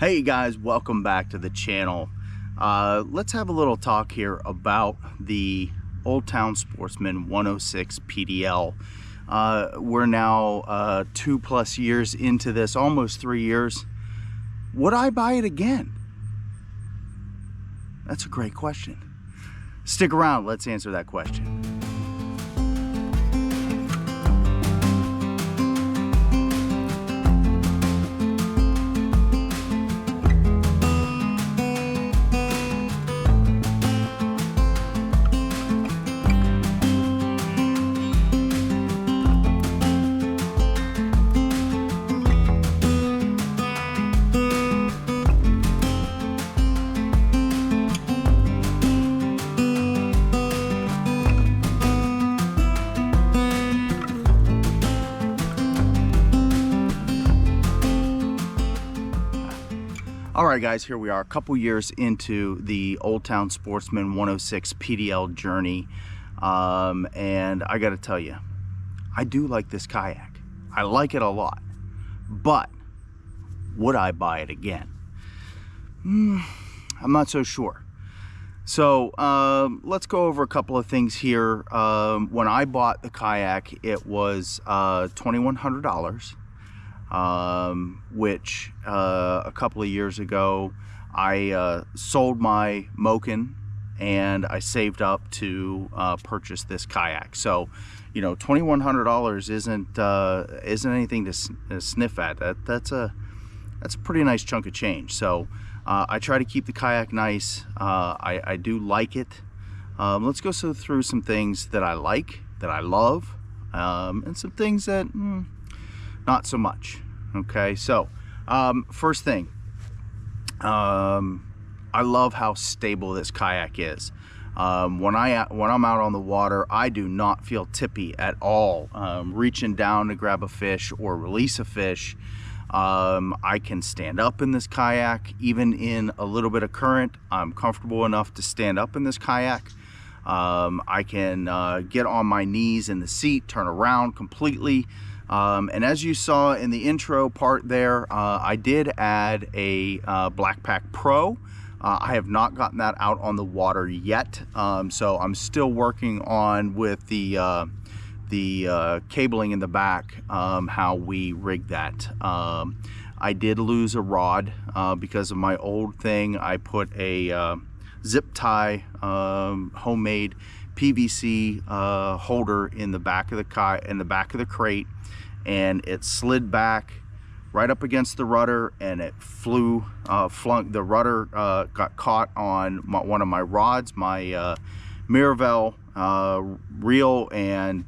Hey guys, welcome back to the channel. Let's have a little talk here about the Oldtown Sportsman 106 PDL. We're now 2+ years into this, almost 3 years. Would I buy it again? That's a great question. Stick around, let's answer that question. Alright guys, here we are a couple years into the Oldtown Sportsman 106 PDL journey, and I gotta tell you, I do like this kayak. I like it a lot, but would I buy it again? I'm not so sure. So let's go over a couple of things here. When I bought the kayak, it was $2,100. Which a couple of years ago I sold my Moken and I saved up to purchase this kayak. So, you know, $2,100 isn't anything to sniff at. That's a pretty nice chunk of change. So I try to keep the kayak nice. I do like it. Let's go through some things that I like, that I love, and some things that not so much. Okay, so first thing, I love how stable this kayak is. When I'm out on the water, I do not feel tippy at all. Reaching down to grab a fish or release a fish, I can stand up in this kayak. Even in a little bit of current, I'm comfortable enough to stand up in this kayak. I can get on my knees in the seat, turn around completely. And as you saw in the intro part there, I did add a Black Pack Pro. I have not gotten that out on the water yet, so I'm still working on with the cabling in the back, how we rig that. I did lose a rod because of my old thing. I put a zip tie homemade PVC holder in the back of the crate, and it slid back right up against the rudder, and it the rudder got caught on one of my rods, my Miravel reel and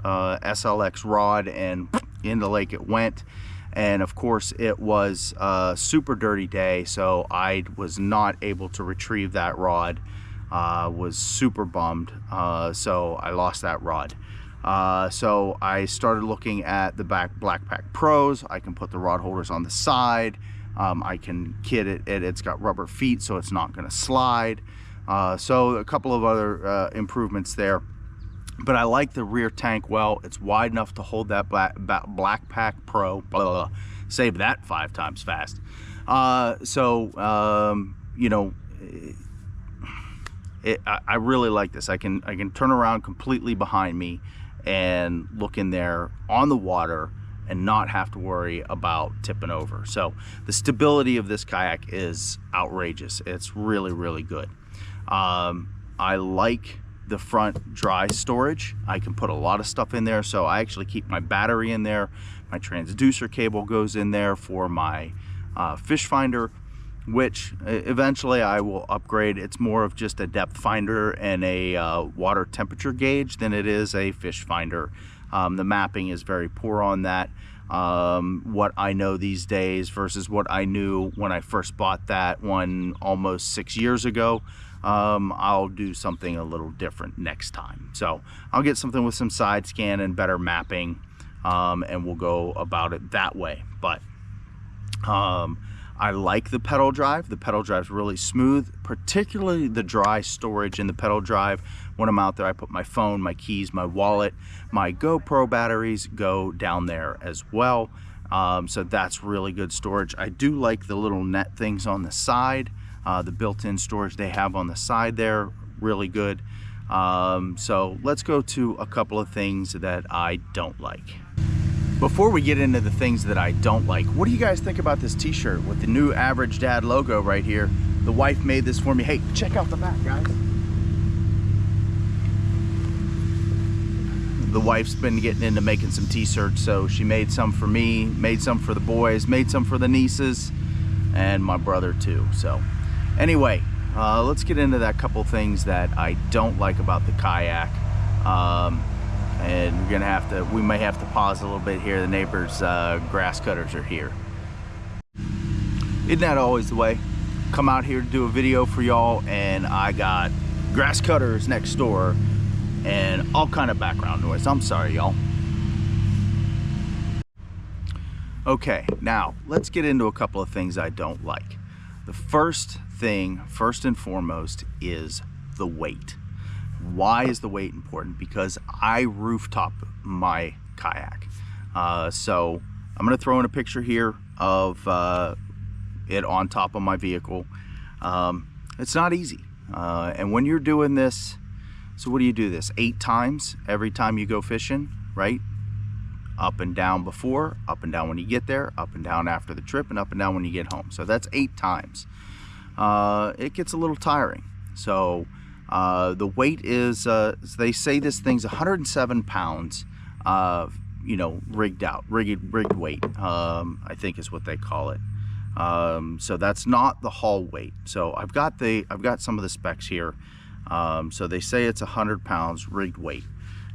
SLX rod, and in the lake it went. And of course it was a super dirty day, so I was not able to retrieve that rod. Was super bummed, so I lost that rod. So I started looking at the Black Pack Pros. I can put the rod holders on the side. I can kit it. It's got rubber feet, so it's not going to slide. So a couple of other improvements there. But I like the rear tank well. It's wide enough to hold that Black Pack Pro. Blah, blah, blah. Save that 5 times fast. You know, I really like this. I can turn around completely behind me and look in there on the water and not have to worry about tipping over. So the stability of this kayak is outrageous. It's really, really good. I like the front dry storage. I can put a lot of stuff in there, so I actually keep my battery in there. My transducer cable goes in there for my fish finder, which eventually I will upgrade. It's more of just a depth finder and a water temperature gauge than it is a fish finder. The mapping is very poor on that. What I know these days versus what I knew when I first bought that one almost 6 years ago, I'll do something a little different next time. So I'll get something with some side scan and better mapping, and we'll go about it that way. But I like the pedal drive. The pedal drive is really smooth, particularly the dry storage in the pedal drive. When I'm out there, I put my phone, my keys, my wallet, my GoPro batteries go down there as well. So that's really good storage. I do like the little net things on the side, the built-in storage they have on the side there, really good. So let's go to a couple of things that I don't like. Before we get into the things that I don't like, what do you guys think about this t-shirt with the new Average Dad logo right here? The wife made this for me. Hey, check out the back, guys. The wife's been getting into making some t-shirts, so she made some for me, made some for the boys, made some for the nieces, and my brother too. So anyway, let's get into that couple things that I don't like about the Kayak. And we may have to pause a little bit here. The neighbor's grass cutters are here. Isn't that always the way? Come out here to do a video for y'all, and I got grass cutters next door and all kind of background noise. I'm sorry, y'all. Okay, now let's get into a couple of things I don't like. The first thing, first and foremost, is the weight. Why is the weight important? Because I rooftop my kayak. So I'm gonna throw in a picture here of it on top of my vehicle. It's not easy. And when you're doing this, so what do you do this 8 times every time you go fishing, right? Up and down before, up and down when you get there, up and down after the trip, and up and down when you get home. So that's 8 times. It gets a little tiring. So the weight is, they say this thing's 107 pounds, you know, rigged weight, I think is what they call it. So that's not the haul weight. So I've got some of the specs here. So they say it's 100 pounds rigged weight.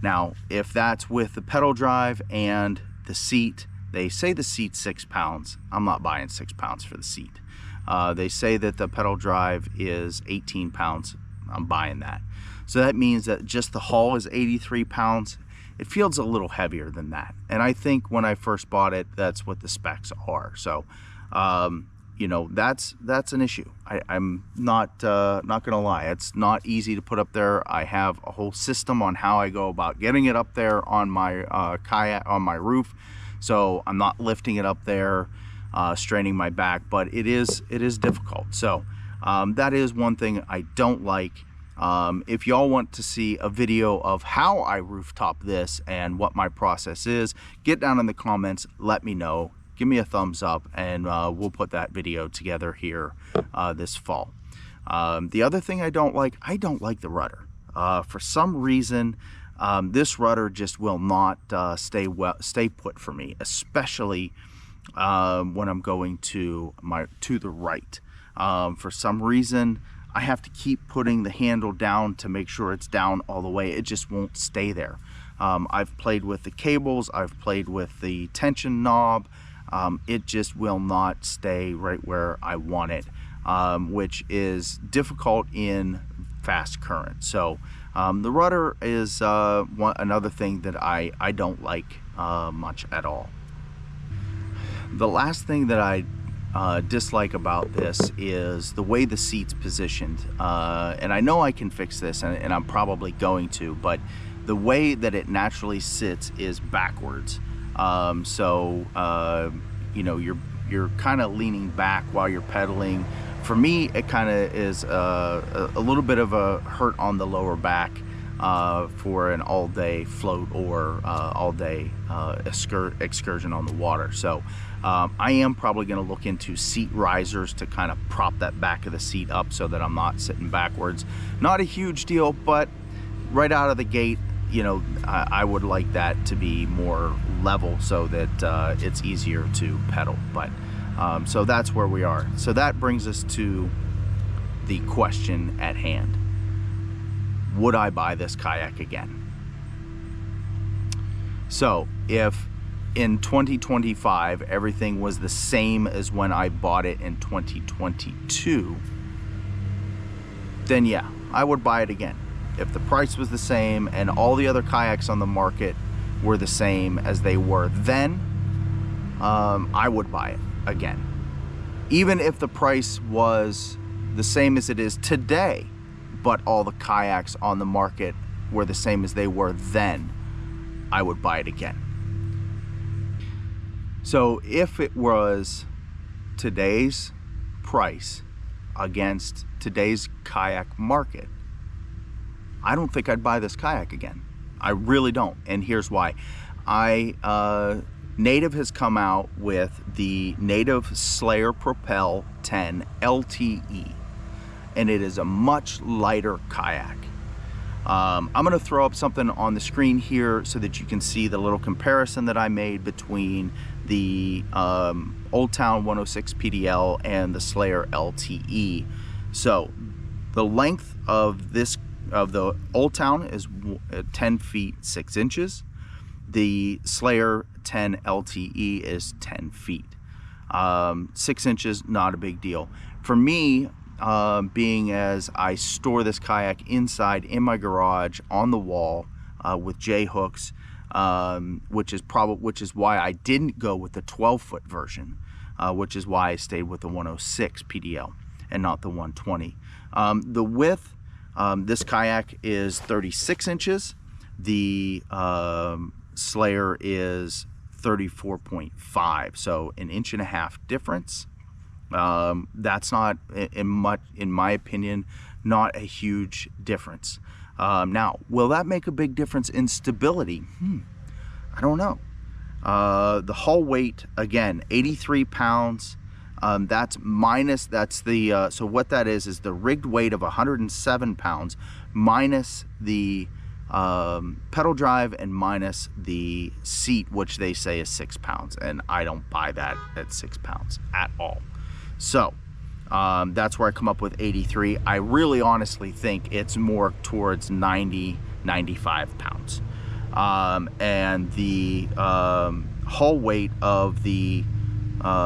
Now, if that's with the pedal drive and the seat, they say the seat's 6 pounds. I'm not buying 6 pounds for the seat. They say that the pedal drive is 18 pounds. I'm buying that. So that means that just the hull is 83 pounds. It feels a little heavier than that. And I think when I first bought it, that's what the specs are. So, you know, that's an issue. I'm not gonna lie. It's not easy to put up there. I have a whole system on how I go about getting it up there on my kayak, on my roof. So I'm not lifting it up there, straining my back, but it is difficult. So that is one thing I don't like. If y'all want to see a video of how I rooftop this and what my process is, get down in the comments, let me know, give me a thumbs up, and we'll put that video together here this fall. The other thing I don't like the rudder. For some reason, this rudder just will not stay put for me, especially when I'm going to the right. For some reason, I have to keep putting the handle down to make sure it's down all the way. It just won't stay there. I've played with the cables, I've played with the tension knob. It just will not stay right where I want it, which is difficult in fast current. So the rudder is another thing that I don't like much at all. The last thing that I dislike about this is the way the seat's positioned, and I know I can fix this, and I'm probably going to, but the way that it naturally sits is backwards. You know, you're kind of leaning back while you're pedaling. For me, it kind of is a little bit of a hurt on the lower back for an all-day float or all-day excursion on the water. So I am probably going to look into seat risers to kind of prop that back of the seat up so that I'm not sitting backwards. Not a huge deal, but right out of the gate, you know, I would like that to be more level so that it's easier to pedal. But so that's where we are. So that brings us to the question at hand. Would I buy this kayak again? So if in 2025 everything was the same as when I bought it in 2022, then yeah, I would buy it again. If the price was the same and all the other kayaks on the market were the same as they were then, I would buy it again. Even if the price was the same as it is today, but all the kayaks on the market were the same as they were then, I would buy it again. So if it was today's price against today's kayak market, I don't think I'd buy this kayak again. I really don't, and here's why. Native has come out with the Native Slayer Propel 10 LTE, and it is a much lighter kayak. I'm going to throw up something on the screen here so that you can see the little comparison that I made between the Oldtown 106 PDL and the Slayer LTE. So the length of the Oldtown is 10 feet 6 inches. The Slayer 10 LTE is 10 feet. 6 inches, not a big deal. For me, being as I store this kayak inside in my garage on the wall with J hooks, which is why I didn't go with the 12-foot version, which is why I stayed with the 106 PDL and not the 120. The width, this kayak is 36 inches. The Slayer is 34.5, so an 1.5 inch difference. That's not, in my opinion, not a huge difference. Now, will that make a big difference in stability? I don't know. The hull weight, again, 83 pounds. So what that is the rigged weight of 107 pounds minus the pedal drive and minus the seat, which they say is 6 pounds, and I don't buy that at 6 pounds at all. So that's where I come up with 83. I really honestly think it's more towards 90-95 pounds. And the hull weight of the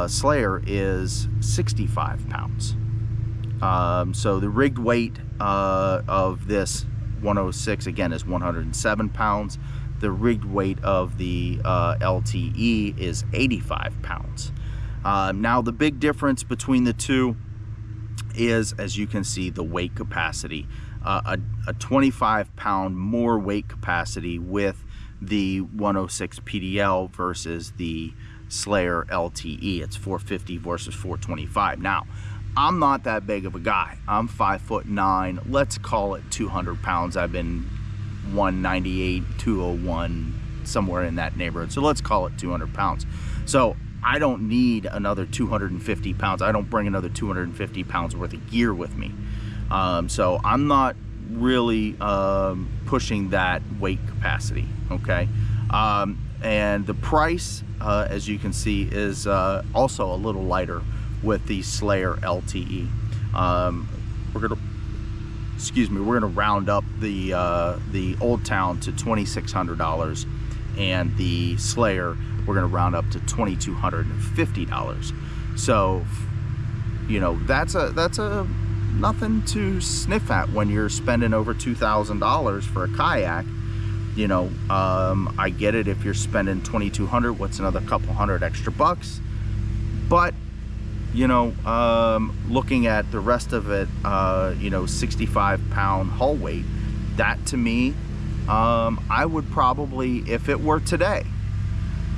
Slayer is 65 pounds. So the rigged weight of this 106 again is 107 pounds. The rigged weight of the LTE is 85 pounds. Now the big difference between the two is, as you can see, the weight capacity. A 25-pound more weight capacity with the 106 PDL versus the Slayer LTE. It's 450 versus 425. Now, I'm not that big of a guy. I'm 5'9". Let's call it 200 pounds. I've been 198, 201, somewhere in that neighborhood. So let's call it 200 pounds. So I don't need another 250 pounds. I don't bring another 250 pounds worth of gear with me. So I'm not really pushing that weight capacity, okay? And the price, as you can see, is also a little lighter with the Slayer LTE. We're gonna round up the Oldtown to $2,600, and the Slayer we're gonna round up to $2,250. So, you know, that's a nothing to sniff at when you're spending over $2,000 for a kayak. You know, I get it if you're spending $2,200. What's another couple hundred extra bucks? But you know, looking at the rest of it, you know, 65-pound hull weight, that to me, I would probably, if it were today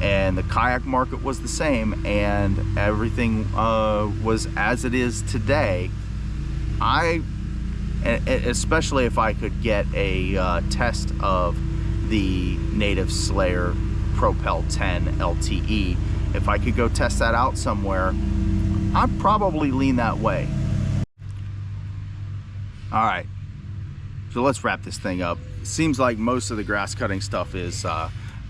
and the kayak market was the same and everything was as it is today, especially if I could get a test of the Native Slayer Propel 10 LTE, if I could go test that out somewhere, I'd probably lean that way. All right, so let's wrap this thing up. Seems like most of the grass cutting stuff is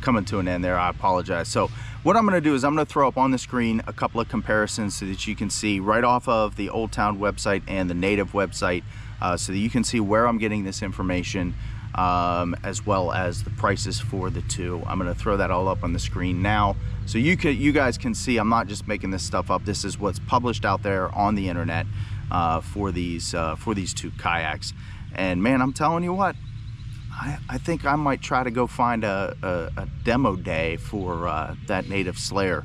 coming to an end there. I apologize. So what I'm gonna do is I'm gonna throw up on the screen a couple of comparisons so that you can see right off of the Oldtown website and the Native website, so that you can see where I'm getting this information, as well as the prices for the two. I'm gonna throw that all up on the screen now, so you guys can see I'm not just making this stuff up. This is what's published out there on the internet for these two kayaks. And man, I'm telling you what, I think I might try to go find a demo day for that Native Slayer.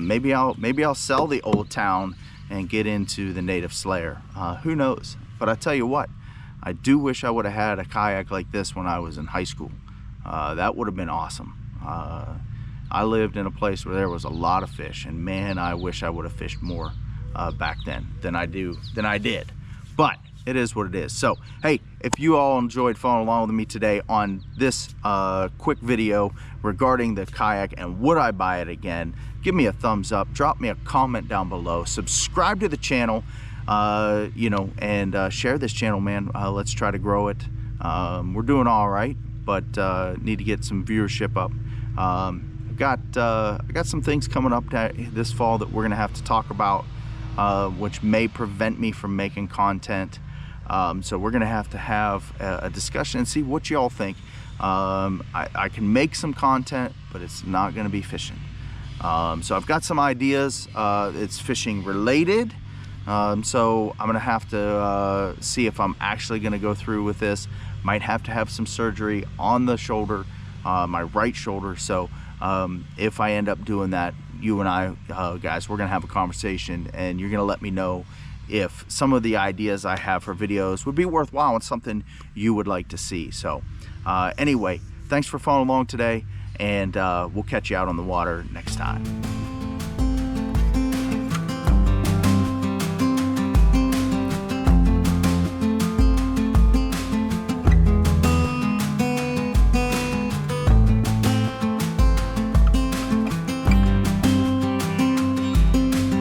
Maybe I'll sell the Oldtown and get into the Native Slayer. Who knows? But I tell you what, I do wish I would have had a kayak like this when I was in high school. That would have been awesome. I lived in a place where there was a lot of fish, and man, I wish I would have fished more back then than I did. But it is what it is. So hey, if you all enjoyed following along with me today on this quick video regarding the kayak and would I buy it again, give me a thumbs up, drop me a comment down below, subscribe to the channel, you know, and share this channel, man. Let's try to grow it. We're doing all right, but need to get some viewership up. I got some things coming up this fall that we're gonna have to talk about, which may prevent me from making content. So we're gonna have to have a discussion and see what y'all think. I can make some content, but it's not gonna be fishing. So I've got some ideas. It's fishing related. So I'm gonna have to see if I'm actually gonna go through with this. Might have to have some surgery on the shoulder, my right shoulder. So if I end up doing that, you and I, guys, we're gonna have a conversation, and you're gonna let me know if some of the ideas I have for videos would be worthwhile and something you would like to see. So anyway, thanks for following along today, and we'll catch you out on the water next time.